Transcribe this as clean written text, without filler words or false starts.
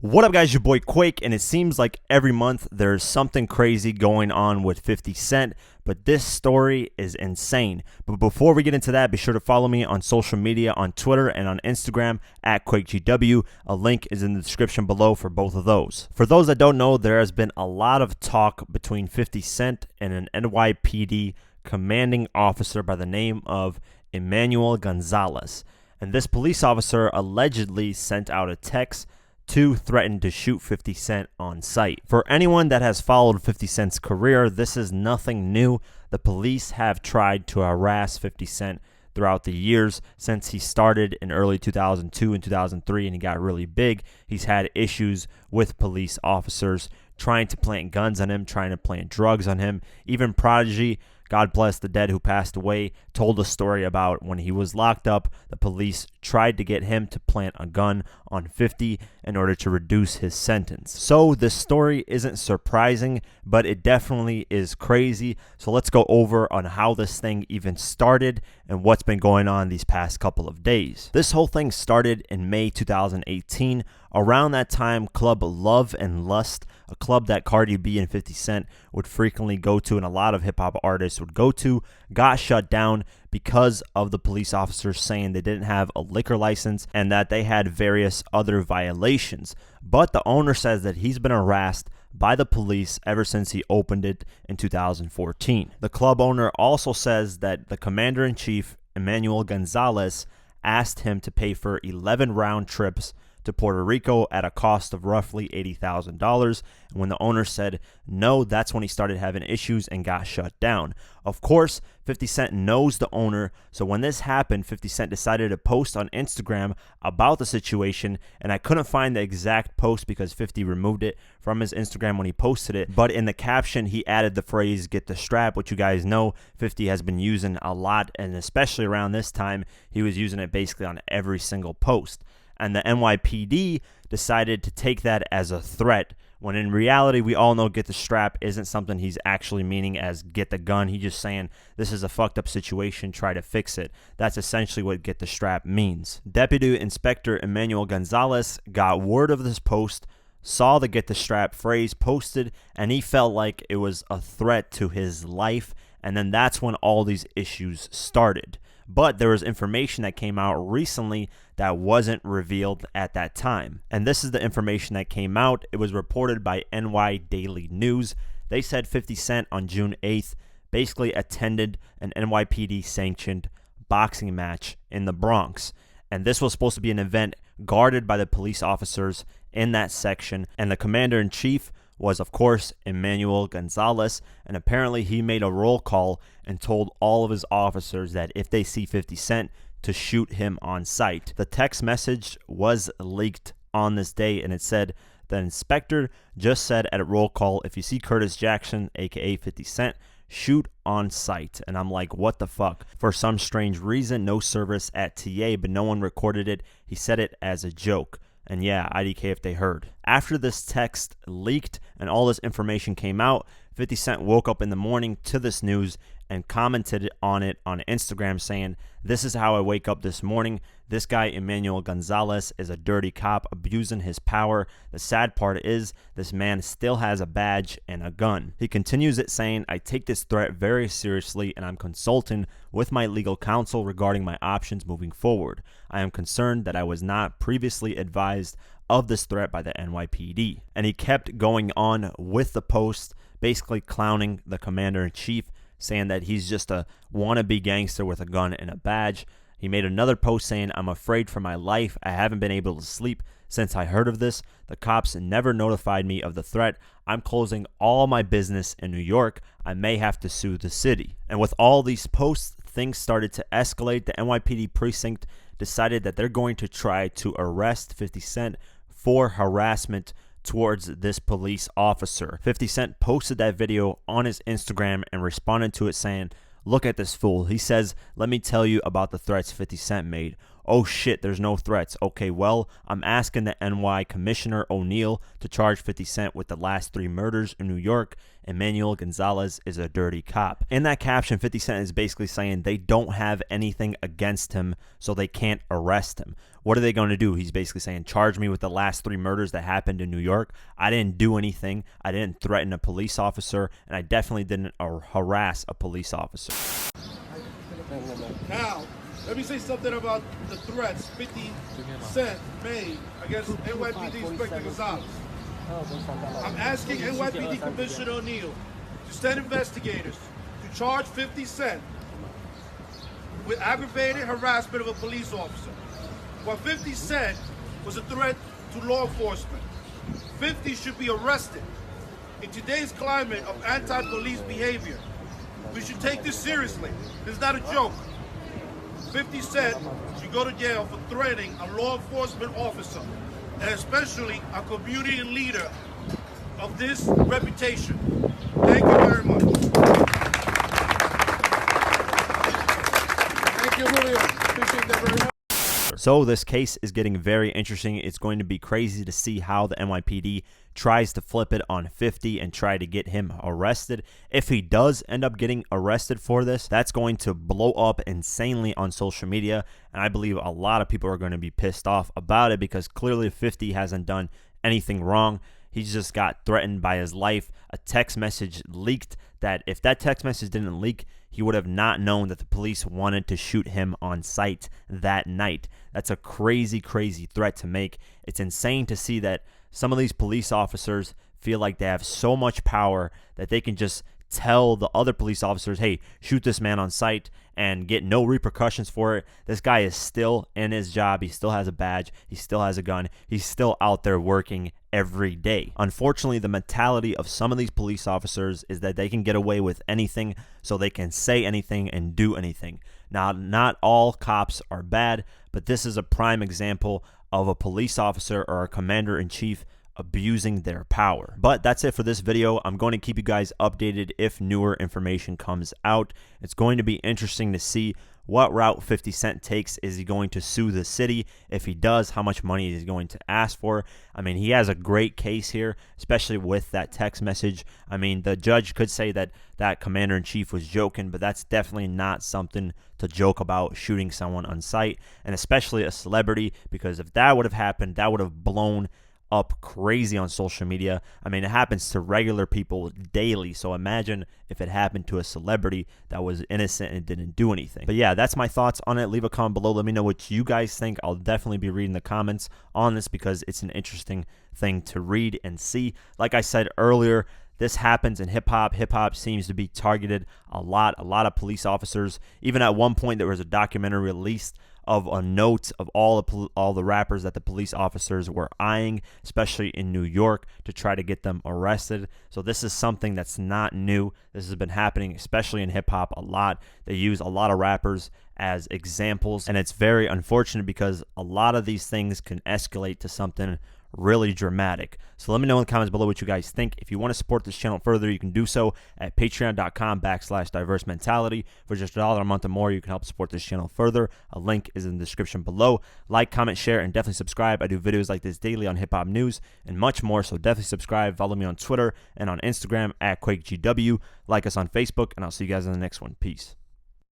What up, guys? Your boy Quake, and it seems like every month there's something crazy going on with 50 Cent, but this story is insane. But before we get into that, be sure to follow me on social media on Twitter and on Instagram at QuakeGW. A link is in the description below for both of those. For those that don't know, there has been a lot of talk between 50 Cent and an NYPD commanding officer by the name of Emmanuel Gonzalez. And this police officer allegedly sent out a text to threaten to shoot 50 Cent on sight. For anyone that has followed 50 Cent's career, this is nothing new. The police have tried to harass 50 Cent throughout the years since he started in early 2002 and 2003 and he got really big. He's had issues with police officers trying to plant guns on him, trying to plant drugs on him. Even Prodigy, God bless the dead who passed away, told a story about when he was locked up, the police tried to get him to plant a gun on 50 in order to reduce his sentence. So this story isn't surprising, but it definitely is crazy. So let's go over on how this thing even started and what's been going on these past couple of days. This whole thing started in May 2018. Around that time, Club Love and Lust, a club that Cardi B and 50 Cent would frequently go to and a lot of hip-hop artists would go to, got shut down because of the police officers saying they didn't have a liquor license and that they had various other violations. But the owner says that he's been harassed by the police ever since he opened it in 2014. The club owner also says that the commander-in-chief, Emmanuel Gonzalez, asked him to pay for 11 round trips to Puerto Rico at a cost of roughly $80,000. And when the owner said no, that's when he started having issues and got shut down. Of course, 50 Cent knows the owner, so when this happened, 50 Cent decided to post on Instagram about the situation, and I couldn't find the exact post because 50 removed it from his Instagram when he posted it, but in the caption, he added the phrase, "get the strap," which you guys know 50 has been using a lot, and especially around this time, he was using it basically on every single post. And the NYPD decided to take that as a threat, when in reality, we all know "get the strap" isn't something he's actually meaning as "get the gun." He's just saying, this is a fucked up situation, try to fix it. That's essentially what "get the strap" means. Deputy Inspector Emmanuel Gonzalez got word of this post, saw the "get the strap" phrase posted, and he felt like it was a threat to his life, and then that's when all these issues started. But there was information that came out recently that wasn't revealed at that time. And this is the information that came out. It was reported by NY Daily News. They said 50 Cent on June 8th basically attended an NYPD sanctioned boxing match in the Bronx. And this was supposed to be an event guarded by the police officers in that section. And the commander-in-chief was, of course, Emmanuel Gonzalez, and apparently he made a roll call and told all of his officers that if they see 50 Cent, to shoot him on sight. The text message was leaked on this day, and it said, "The inspector just said at a roll call, if you see Curtis Jackson, aka 50 Cent, shoot on sight." And I'm like, what the fuck? For some strange reason, no service at TA, but no one recorded it. He said it as a joke. And yeah, IDK if they heard. After this text leaked and all this information came out, 50 Cent woke up in the morning to this news and commented on it on Instagram saying, "This is how I wake up this morning. This guy, Emmanuel Gonzalez, is a dirty cop abusing his power. The sad part is this man still has a badge and a gun." He continues it saying, "I take this threat very seriously and I'm consulting with my legal counsel regarding my options moving forward. I am concerned that I was not previously advised of this threat by the NYPD." And he kept going on with the post, basically clowning the commander-in-chief, saying that he's just a wannabe gangster with a gun and a badge. He made another post saying, "I'm afraid for my life. I haven't been able to sleep since I heard of this. The cops never notified me of the threat. I'm closing all my business in New York. I may have to sue the city." And with all these posts, things started to escalate. The NYPD precinct decided that they're going to try to arrest 50 Cent for harassment towards this police officer. 50 Cent posted that video on his Instagram and responded to it saying, "Look at this fool. He says, let me tell you about the threats 50 Cent made. Oh shit, there's no threats. Okay, well, I'm asking the NY Commissioner O'Neill to charge 50 Cent with the last 3 murders in New York. Emmanuel Gonzalez is a dirty cop. In that caption, 50 Cent is basically saying they don't have anything against him, so they can't arrest him. What are they going to do? He's basically saying, charge me with the last 3 murders that happened in New York. I didn't do anything. I didn't threaten a police officer, and I definitely didn't harass a police officer. Now, let me say something about the threats 50 Cent made against NYPD Inspector Gonzalez. I'm asking NYPD Commissioner O'Neill to send investigators to charge 50 Cent with aggravated harassment of a police officer. While 50 Cent was a threat to law enforcement, 50 should be arrested. In today's climate of anti-police behavior, we should take this seriously. This is not a joke. 50 Cent should go to jail for threatening a law enforcement officer, and especially a community leader of this reputation. Thank you very much. Thank you, Julio. Appreciate that very much. So this case is getting very interesting. It's going to be crazy to see how the NYPD tries to flip it on 50 and try to get him arrested. If he does end up getting arrested for this, that's going to blow up insanely on social media, and I believe a lot of people are going to be pissed off about it because clearly 50 hasn't done anything wrong. He's just got threatened by his life. A text message leaked that if that text message didn't leak, he would have not known that the police wanted to shoot him on sight that night. That's a crazy, crazy threat to make. It's insane to see that some of these police officers feel like they have so much power that they can just tell the other police officers, hey, shoot this man on sight, and get no repercussions for it. This guy is still in his job. He still has a badge. He still has a gun. He's still out there working every day. Unfortunately, the mentality of some of these police officers is that they can get away with anything, so they can say anything and do anything. Now, not all cops are bad, but this is a prime example of a police officer or a commander-in-chief abusing their power. But that's it for this video. I'm going to keep you guys updated if newer information comes out. It's going to be interesting to see what route 50 Cent takes. Is he going to sue the city? If he does, how much money is he going to ask for? I mean, he has a great case here, especially with that text message. I mean, the judge could say that that commander-in-chief was joking, but that's definitely not something to joke about, shooting someone on sight, and especially a celebrity, because if that would have happened, that would have blown up crazy on social media. I mean, it happens to regular people daily, so imagine if it happened to a celebrity that was innocent and didn't do anything. But yeah, that's my thoughts on it. Leave a comment below. Let me know what you guys think. I'll definitely be reading the comments on this because it's an interesting thing to read and see. Like I said earlier, this happens in hip-hop. Hip-hop seems to be targeted a lot of police officers. Even at one point, there was a documentary released of a note of all the rappers that the police officers were eyeing, especially in New York, to try to get them arrested. So this is something that's not new. This has been happening, especially in hip-hop, a lot. They use a lot of rappers as examples, and it's very unfortunate because a lot of these things can escalate to something really dramatic. So let me know in the comments below what you guys think. If you want to support this channel further, you can do so at patreon.com/diverse mentality. For just $1 a month or more, you can help support this channel further. A link is in the description below. Like, comment, share, and definitely subscribe. I do videos like this daily on hip-hop news and much more, so definitely subscribe. Follow me on Twitter and on Instagram at QuakeGW. Like us on Facebook, and I'll see you guys in the next one. Peace.